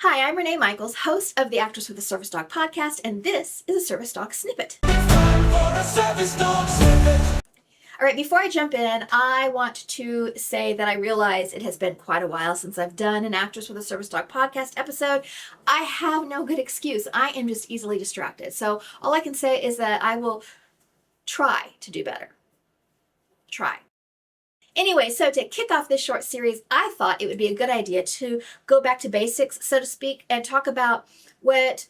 Hi, I'm Renee Michaels, host of the Actress with a Service Dog podcast, and this is a Service Dog Snippet. All right, before I jump in, I want to say that I realize it has been quite a while since I've done an Actress with a Service Dog podcast episode. I have no good excuse. I am just easily distracted. So all I can say is that I will try to do better. Try. Anyway, so to kick off this short series, I thought it would be a good idea to go back to basics, so to speak, and talk about what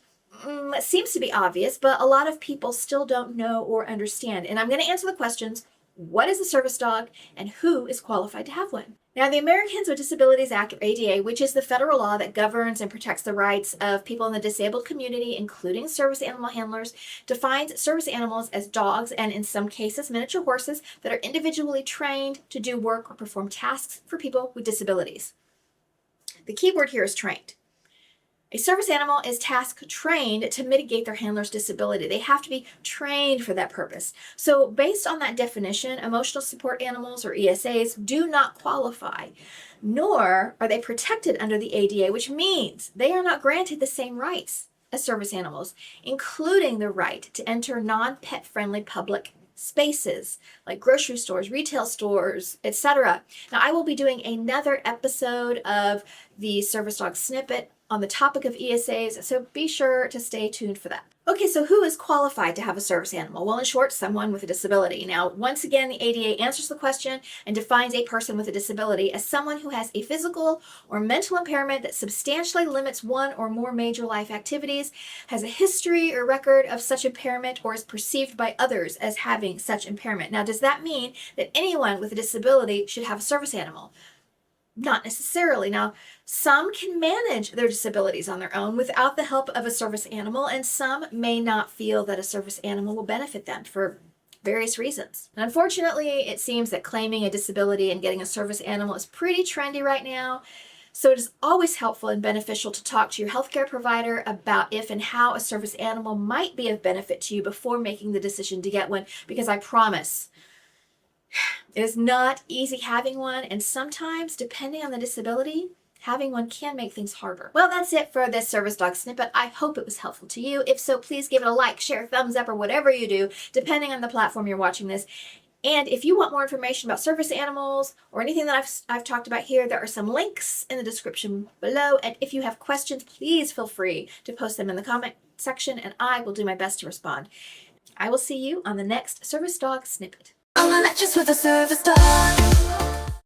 seems to be obvious, but a lot of people still don't know or understand. And I'm going to answer the questions: what is a service dog, and who is qualified to have one? Now, the Americans with Disabilities Act, or ADA, which is the federal law that governs and protects the rights of people in the disabled community, including service animal handlers, defines service animals as dogs and, in some cases, miniature horses that are individually trained to do work or perform tasks for people with disabilities. The key word here is trained. A service animal is task trained to mitigate their handler's disability. They have to be trained for that purpose. So based on that definition, emotional support animals, or ESAs, do not qualify, nor are they protected under the ADA, which means they are not granted the same rights as service animals, including the right to enter non-pet friendly public spaces like grocery stores, retail stores, etc. Now, I will be doing another episode of the Service Dog Snippet on the topic of ESAs, so be sure to stay tuned for that. Okay, so who is qualified to have a service animal? Well, in short, someone with a disability. Now, once again, the ADA answers the question and defines a person with a disability as someone who has a physical or mental impairment that substantially limits one or more major life activities, has a history or record of such impairment, or is perceived by others as having such impairment. Now, does that mean that anyone with a disability should have a service animal? Not necessarily. Now, some can manage their disabilities on their own without the help of a service animal, and some may not feel that a service animal will benefit them for various reasons. And unfortunately, it seems that claiming a disability and getting a service animal is pretty trendy right now. So it is always helpful and beneficial to talk to your healthcare provider about if and how a service animal might be of benefit to you before making the decision to get one, because I promise, it is not easy having one, and sometimes, depending on the disability, having one can make things harder. Well, that's it for this Service Dog Snippet. I hope it was helpful to you. If so, please give it a like, share, thumbs up, or whatever you do, depending on the platform you're watching this. And if you want more information about service animals or anything that I've talked about here, there are some links in the description below. And if you have questions, please feel free to post them in the comment section, and I will do my best to respond. I will see you on the next Service Dog Snippet. I'm an actress with a service dog.